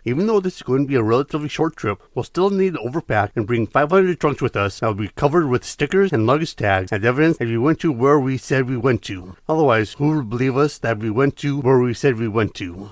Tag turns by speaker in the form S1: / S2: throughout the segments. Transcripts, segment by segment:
S1: Even though this is going to be a relatively short trip, we'll still need to overpack and bring 500 trunks with us that will be covered with stickers and luggage tags as evidence that we went to where we said we went to. Otherwise, who would believe us that we went to where we said we went to?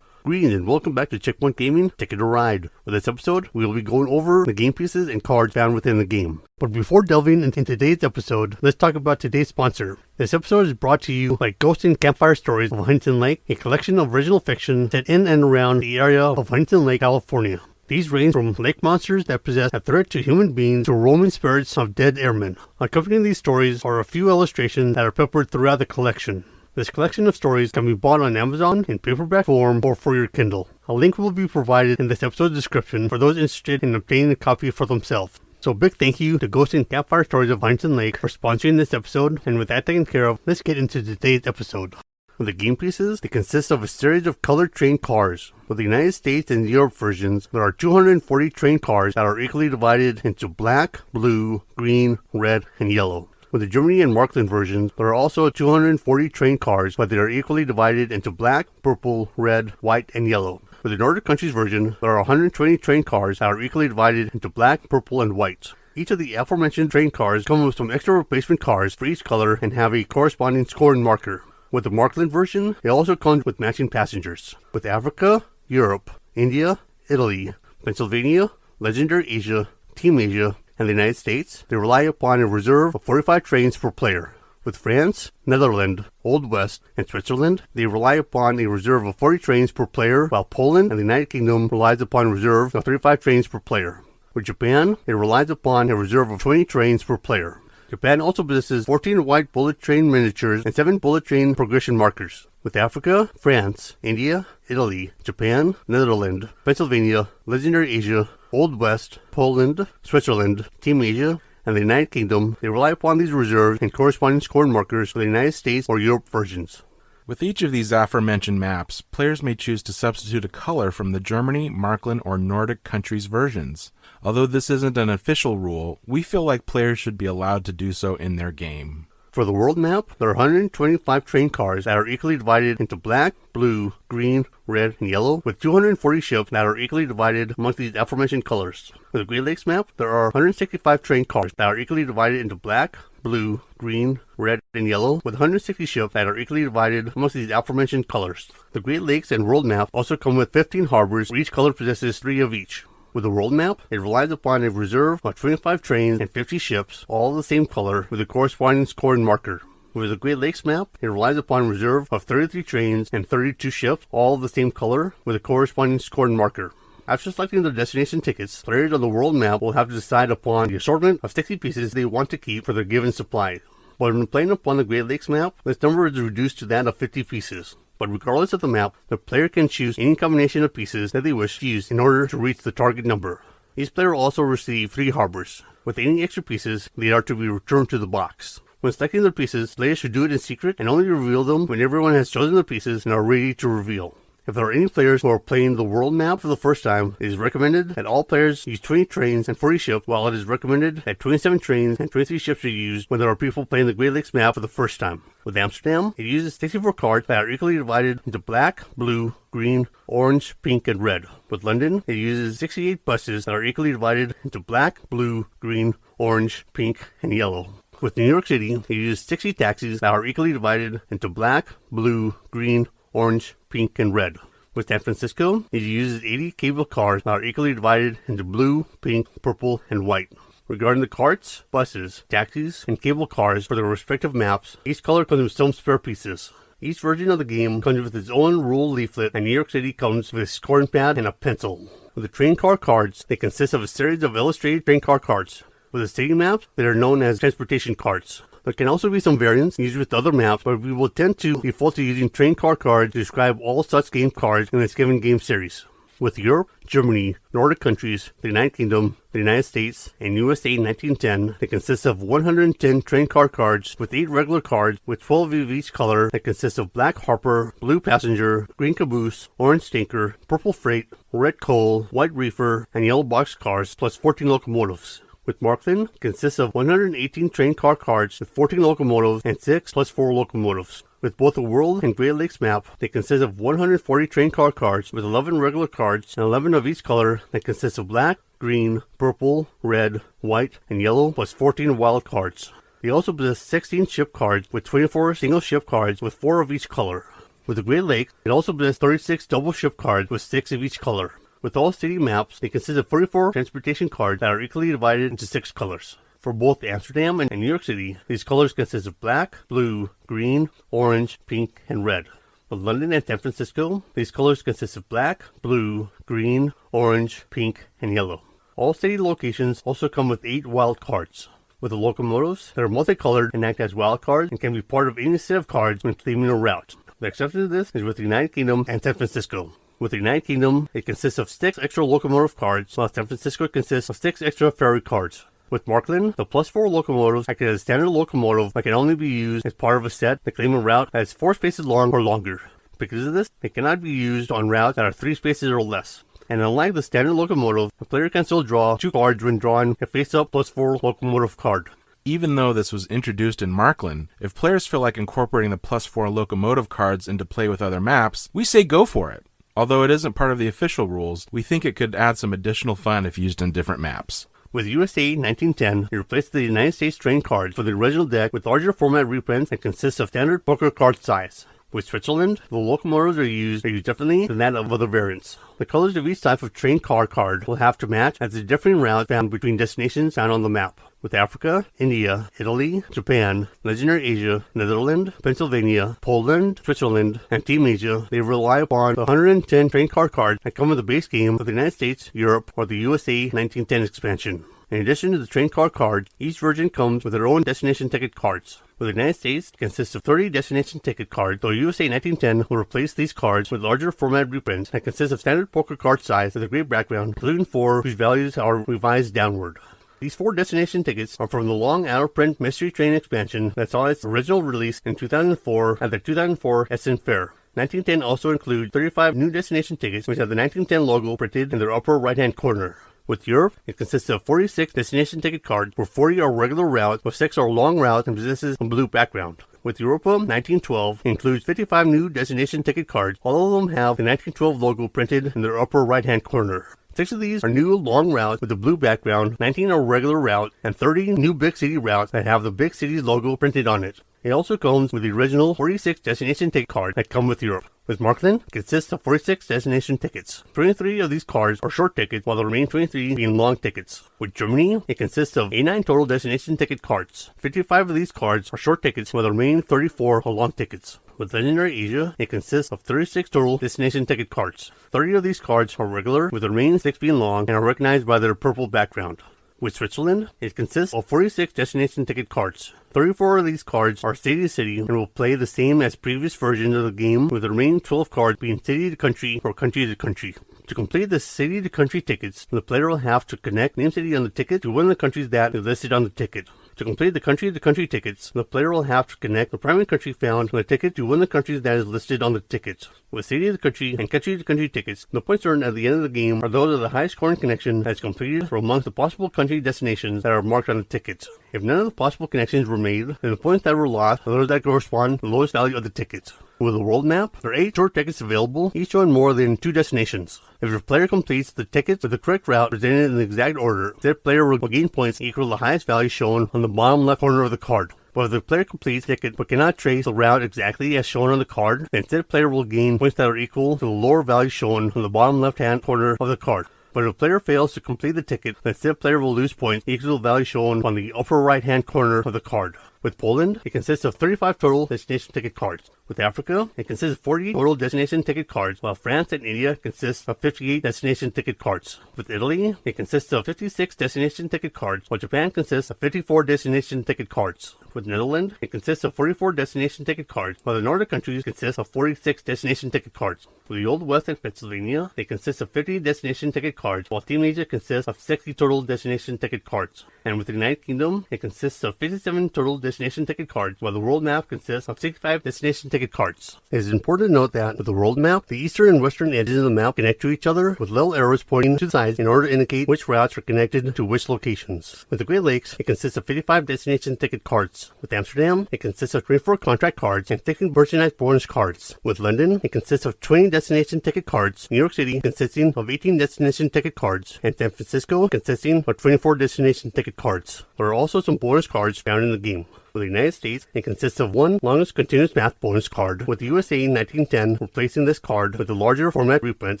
S1: Greetings and welcome back to Checkpoint Gaming, Ticket to Ride. For this episode, we will be going over the game pieces and cards found within the game. But before delving into today's episode, let's talk about today's sponsor. This episode is brought to you by Ghost and Campfire Stories of Huntington Lake, a collection of original fiction set in and around the area of Huntington Lake, California. These range from lake monsters that possess a threat to human beings to roaming spirits of dead airmen. Accompanying these stories are a few illustrations that are peppered throughout the collection. This collection of stories can be bought on Amazon in paperback form or for your Kindle. A link will be provided in this episode's description for those interested in obtaining a copy for themselves. So big thank you to Ghost and Campfire Stories of Huntington Lake for sponsoring this episode, and with that taken care of, let's get into today's episode. For the game pieces, they consist of a series of colored train cars. For the United States and Europe versions, there are 240 train cars that are equally divided into black, blue, green, red, and yellow. With the Germany and Markland versions, there are also 240 train cars, but they are equally divided into black, purple, red, white, and yellow. With the Nordic countries version, there are 120 train cars that are equally divided into black, purple, and white. Each of the aforementioned train cars come with some extra replacement cars for each color and have a corresponding scoring marker. With the Markland version, it also comes with matching passengers. With Africa, Europe, India, Italy, Pennsylvania, Legendary Asia, Team Asia, and the United States, they rely upon a reserve of 45 trains per player. With France, Netherlands, Old West, and Switzerland, they rely upon a reserve of 40 trains per player, while Poland and the United Kingdom relies upon a reserve of 35 trains per player. With Japan, it relies upon a reserve of 20 trains per player. Japan also possesses 14 white bullet train miniatures and 7 bullet train progression markers. With Africa, France, India, Italy, Japan, Netherlands, Pennsylvania, Legendary Asia, Old West, Poland, Switzerland, Team Asia, and the United Kingdom, they rely upon these reserves and corresponding scoring markers for the United States or Europe versions.
S2: With each of these aforementioned maps, players may choose to substitute a color from the Germany, Markland, or Nordic countries versions. Although this isn't an official rule, we feel like players should be allowed to do so in their game.
S1: For the world map, there are 125 train cars that are equally divided into black, blue, green, red, and yellow, with 240 ships that are equally divided amongst these aforementioned colors. For the Great Lakes map, there are 165 train cars that are equally divided into black, blue, green, red, and yellow, with 160 ships that are equally divided amongst these aforementioned colors. The Great Lakes and world map also come with 15 harbors, where each color possesses 3 of each. With the world map, it relies upon a reserve of 25 trains and 50 ships, all the same color, with a corresponding scoring marker. With the Great Lakes map, it relies upon a reserve of 33 trains and 32 ships, all the same color, with a corresponding scoring marker. After selecting their destination tickets, players on the world map will have to decide upon the assortment of 60 pieces they want to keep for their given supply. But when playing upon the Great Lakes map, this number is reduced to that of 50 pieces. But regardless of the map, the player can choose any combination of pieces that they wish to use in order to reach the target number. Each player will also receive 3 harbors. With any extra pieces, they are to be returned to the box. When selecting their pieces, players should do it in secret and only reveal them when everyone has chosen their pieces and are ready to reveal. If there are any players who are playing the world map for the first time, it is recommended that all players use 20 trains and 40 ships, while it is recommended that 27 trains and 23 ships are used when there are people playing the Great Lakes map for the first time. With Amsterdam, it uses 64 cards that are equally divided into black, blue, green, orange, pink, and red. With London, it uses 68 buses that are equally divided into black, blue, green, orange, pink, and yellow. With New York City, it uses 60 taxis that are equally divided into black, blue, green, orange, pink, and red. With San Francisco, it uses 80 cable cars that are equally divided into blue, pink, purple, and white. Regarding the carts, buses, taxis, and cable cars for their respective maps, each color comes with some spare pieces. Each version of the game comes with its own rule leaflet, and New York City comes with a scoring pad and a pencil. With the train car cards, they consist of a series of illustrated train car cards. With the city maps, they are known as transportation cards. There can also be some variants used with other maps, but we will tend to default to using train car cards to describe all such game cards in this given game series. With Europe, Germany, Nordic countries, the United Kingdom, the United States, and USA 1910, it consists of 110 train car cards with 8 regular cards with 12 of each color that consists of black Harper, blue Passenger, green Caboose, orange Tanker, purple Freight, red Coal, white Reefer, and yellow box cars, plus 14 locomotives. With Markland, consists of 118 train car cards with 14 locomotives and 6 plus 4 locomotives. With both the World and Great Lakes map, they consist of 140 train car cards with 11 regular cards and 11 of each color that consists of black, green, purple, red, white, and yellow, plus 14 wild cards. They also possess 16 ship cards with 24 single ship cards with 4 of each color. With the Great Lakes, it also possesses 36 double ship cards with 6 of each color. With all city maps, they consist of 44 transportation cards that are equally divided into 6 colors. For both Amsterdam and New York City, these colors consist of black, blue, green, orange, pink, and red. For London and San Francisco, these colors consist of black, blue, green, orange, pink, and yellow. All city locations also come with 8 wild cards. With the locomotives, they are multicolored and act as wild cards and can be part of any set of cards when claiming a route. The exception to this is with the United Kingdom and San Francisco. With the United Kingdom, it consists of 6 extra locomotive cards, while San Francisco consists of 6 extra ferry cards. With Markland, the +4 locomotives act as a standard locomotive that can only be used as part of a set that claim a route that is 4 spaces long or longer. Because of this, they cannot be used on routes that are 3 spaces or less. And unlike the standard locomotive, the player can still draw 2 cards when drawing a face-up +4 locomotive card.
S2: Even though this was introduced in Markland, if players feel like incorporating the +4 locomotive cards into play with other maps, we say go for it. Although it isn't part of the official rules, we think it could add some additional fun if used in different maps.
S1: With USA 1910, it replaced the United States train cards for the original deck with larger format reprints that consist of standard poker card size. With Switzerland, the locomotives are used differently than that of other variants. The colors of each type of train car card will have to match as the differing routes found between destinations found on the map. With Africa, India, Italy, Japan, Legendary Asia, Netherlands, Pennsylvania, Poland, Switzerland, and Team Asia, they rely upon the 110 train car cards that come with the base game of the United States, Europe, or the USA 1910 expansion. In addition to the train car cards, each version comes with their own destination ticket cards. With the United States, it consists of 30 destination ticket cards, though USA 1910 will replace these cards with larger format reprints that consist of standard poker card size with a gray background, including 4 whose values are revised downward. These 4 destination tickets are from the long out-of-print Mystery Train expansion that saw its original release in 2004 at the 2004 Essen Fair. 1910 also includes 35 new destination tickets which have the 1910 logo printed in their upper right-hand corner. With Europe, it consists of 46 destination ticket cards, where 40 are regular routes, while 6 are long routes and possesses a blue background. With Europa 1912, it includes 55 new destination ticket cards. All of them have the 1912 logo printed in their upper right-hand corner. 6 of these are new long routes with a blue background, 19 are regular routes, and 30 new big city routes that have the big city's logo printed on it. It also comes with the original 46 destination ticket cards that come with Europe. With Markland, it consists of 46 destination tickets. 23 of these cards are short tickets, while the remaining 23 being long tickets. With Germany, it consists of 89 total destination ticket cards. 55 of these cards are short tickets, while the remaining 34 are long tickets. With Legendary Asia, it consists of 36 total destination ticket cards. 30 of these cards are regular, with the remaining 6 being long and are recognized by their purple background. With Switzerland, it consists of 46 destination ticket cards. 34 of these cards are city to city and will play the same as previous versions of the game, with the remaining 12 cards being city to country or country to country. To complete the city to country tickets, the player will have to connect name city on the ticket to one of the countries that is listed on the ticket. To complete the country to country tickets, the player will have to connect the primary country found on the ticket to one of the countries that is listed on the ticket. With city to country and country to country tickets, the points earned at the end of the game are those of the highest scoring connection that is completed from amongst the possible country destinations that are marked on the ticket. If none of the possible connections were made, then the points that were lost are those that correspond to the lowest value of the ticket. With the world map, there are 8 short tickets available, each showing more than 2 destinations. If your player completes the tickets with the correct route presented in the exact order, that player will gain points equal to the highest value shown on the bottom left corner of the card. But if the player completes the ticket but cannot trace the route exactly as shown on the card, then said player will gain points that are equal to the lower value shown on the bottom left-hand corner of the card. But if the player fails to complete the ticket, then said player will lose points equal to the value shown on the upper right-hand corner of the card. With Poland, it consists of 35 total destination ticket cards. With Africa, it consists of 40 total destination ticket cards, while France and India consist of 58 destination ticket cards. With Italy, it consists of 56 destination ticket cards, while Japan consists of 54 destination ticket cards. With Netherlands, it consists of 44 destination ticket cards, while the Nordic countries consist of 46 destination ticket cards. With the Old West and Pennsylvania, they consist of 50 destination ticket cards, while Team Asia consists of 60 total destination ticket cards. And with the United Kingdom, it consists of 57 total destination destination ticket cards, while the world map consists of 65 destination ticket cards. It is important to note that with the world map, the eastern and western edges of the map connect to each other with little arrows pointing to the sides in order to indicate which routes are connected to which locations. With the Great Lakes, it consists of 55 destination ticket cards. With Amsterdam, it consists of 24 contract cards and 15 merchandise bonus cards. With London, it consists of 20 destination ticket cards. New York City consisting of 18 destination ticket cards, and San Francisco consisting of 24 destination ticket cards. There are also some bonus cards found in the game. For the United States, it consists of one longest continuous math bonus card, with the USA 1910 replacing this card with a larger format reprint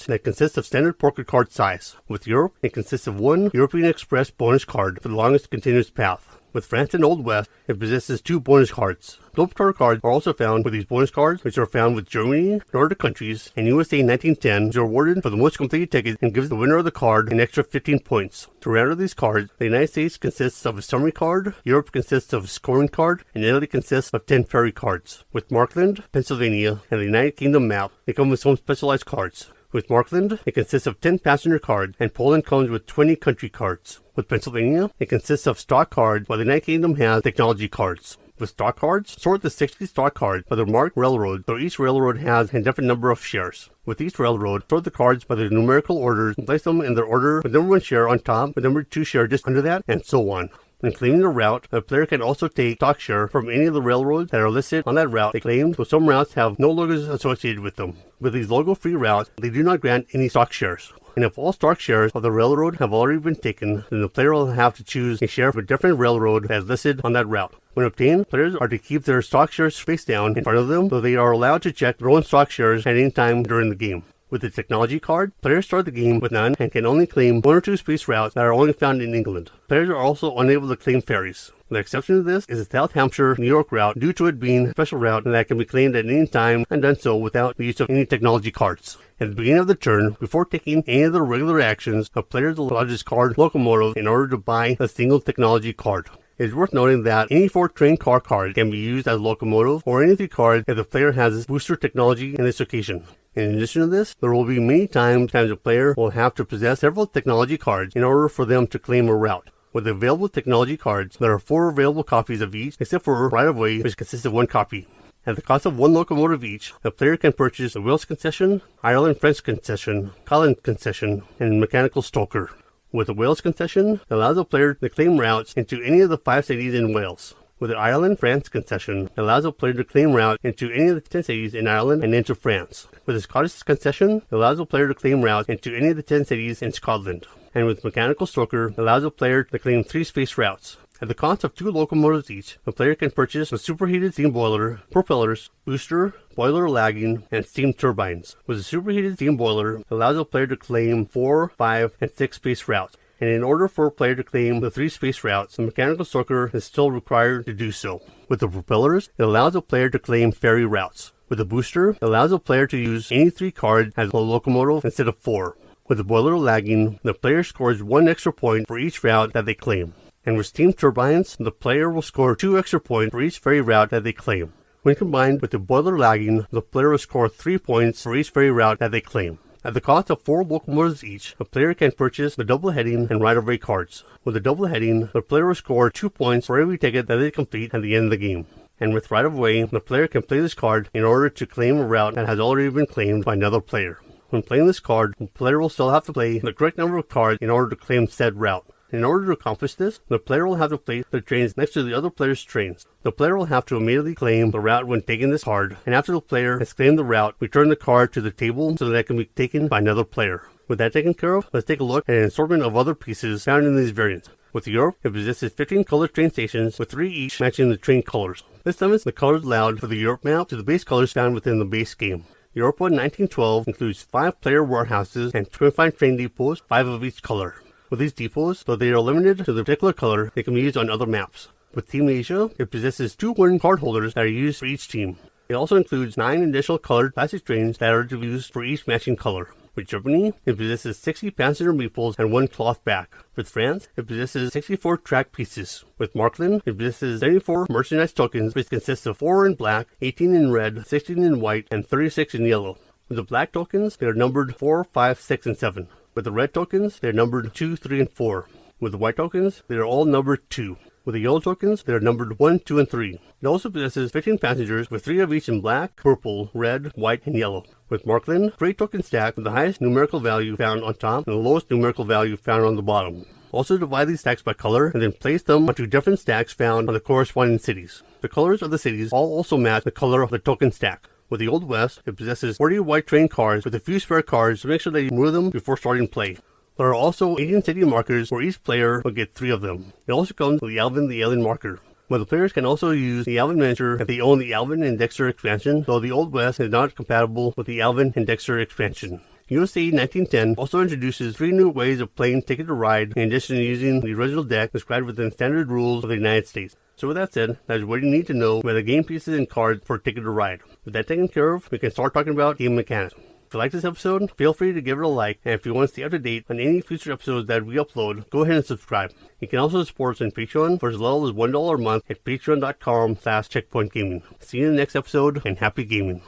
S1: that consists of standard poker card size. With Europe, it consists of one European Express bonus card for the longest continuous path. With France and Old West, it possesses two bonus cards. Globetrotter cards are also found with these bonus cards, which are found with Germany, Nordic countries, and USA 1910, which are awarded for the most completed ticket and gives the winner of the card an extra 15 points. To round out these cards, the United States consists of a summary card, Europe consists of a scoring card, and Italy consists of 10 ferry cards. With Markland, Pennsylvania, and the United Kingdom map, they come with some specialized cards. With Markland, it consists of 10 passenger cards, and Poland comes with 20 country cards. With Pennsylvania, it consists of stock cards, while the United Kingdom has technology cards. With stock cards, sort the 60 stock cards by their marked railroad, so each railroad has a different number of shares. With each railroad, sort the cards by their numerical orders and place them in their order with number 1 share on top, with number 2 share just under that, and so on. When claiming a route, a player can also take stock share from any of the railroads that are listed on that route they claimed, so some routes have no logos associated with them. With these logo-free routes, they do not grant any stock shares. And if all stock shares of the railroad have already been taken, then the player will have to choose a share from a different railroad that is listed on that route. When obtained, players are to keep their stock shares face down in front of them, so they are allowed to check their own stock shares at any time during the game. With the technology card, players start the game with none and can only claim 1 or 2 space routes that are only found in England. Players are also unable to claim ferries. The exception to this is the South Hampshire-New York route, due to it being a special route that can be claimed at any time and done so without the use of any technology cards. At the beginning of the turn, before taking any of the regular actions, a player is allowed to discard locomotive in order to buy a single technology card. It is worth noting that any 4 train car cards can be used as locomotive, or any 3 cards if the player has booster technology in this occasion. In addition to this, there will be many times a player will have to possess several technology cards in order for them to claim a route. With the available technology cards, there are 4 available copies of each, except for Right of Way, which consists of 1 copy. At the cost of 1 locomotive each, the player can purchase a Wales concession, Ireland-French concession, Holland concession, and mechanical stoker. With the Wales concession, it allows the player to claim routes into any of the 5 cities in Wales. With the Ireland-France concession, it allows a player to claim routes into any of the 10 cities in Ireland and into France. With the Scottish concession, it allows a player to claim routes into any of the 10 cities in Scotland. And with Mechanical Stoker, it allows a player to claim 3 space routes. At the cost of 2 locomotives each, a player can purchase a superheated steam boiler, propellers, booster, boiler lagging, and steam turbines. With a superheated steam boiler, it allows a player to claim 4, 5, and 6 space routes. And in order for a player to claim the 3 space routes, the Mechanical Stoker is still required to do so. With the propellers, it allows a player to claim ferry routes. With the booster, it allows a player to use any 3 cards as a locomotive instead of 4. With the boiler lagging, the player scores 1 extra point for each route that they claim. And with steam turbines, the player will score 2 extra points for each ferry route that they claim. When combined with the boiler lagging, the player will score 3 points for each ferry route that they claim. At the cost of 4 locomotives each, a player can purchase the double heading and right-of-way cards. With the double heading, the player will score 2 points for every ticket that they complete at the end of the game. And with right-of-way, the player can play this card in order to claim a route that has already been claimed by another player. When playing this card, the player will still have to play the correct number of cards in order to claim said route. In order to accomplish this, the player will have to place their trains next to the other player's trains. The player will have to immediately claim the route when taking this card, and after the player has claimed the route, return the card to the table so that it can be taken by another player. With that taken care of, let's take a look at an assortment of other pieces found in these variants. With Europe, it possesses 15 colored train stations, with 3 each matching the train colors. This limits the colors allowed for the Europe map to the base colors found within the base game. Europa 1912 includes 5 player warehouses and 25 train depots, 5 of each color. With these depots, though they are limited to the particular color, they can be used on other maps. With Team Asia, it possesses 2 wooden card holders that are used for each team. It also includes 9 additional colored plastic trains that are to be used for each matching color. With Germany, it possesses 60 passenger meeples and 1 cloth back. With France, it possesses 64 track pieces. With Markland, it possesses 74 merchandise tokens, which consists of 4 in black, 18 in red, 16 in white, and 36 in yellow. With the black tokens, they are numbered 4, 5, 6, and 7. With the red tokens, they are numbered 2, 3, and 4. With the white tokens, they are all numbered 2. With the yellow tokens, they are numbered 1, 2, and 3. It also possesses 15 passengers, with 3 of each in black, purple, red, white, and yellow. With Markland, 3 token stack with the highest numerical value found on top and the lowest numerical value found on the bottom. Also divide these stacks by color and then place them onto different stacks found on the corresponding cities. The colors of the cities all also match the color of the token stack. With the Old West, it possesses 40 white train cards with a few spare cards to make sure that you move them before starting play. There are also 18 city markers where each player will get 3 of them. It also comes with the Alvin the Alien marker. But the players can also use the Alvin miniature if they own the Alvin and Dexter expansion, though the Old West is not compatible with the Alvin and Dexter expansion. USA 1910 also introduces 3 new ways of playing Ticket to Ride, in addition to using the original deck described within standard rules of the United States. So with that said, that is what you need to know about the game pieces and cards for Ticket to Ride. With that taken care of, we can start talking about game mechanics. If you like this episode, feel free to give it a like, and if you want to stay up to date on any future episodes that we upload, go ahead and subscribe. You can also support us on Patreon for as little as $1 a month at patreon.com/checkpointgaming. See you in the next episode, and happy gaming.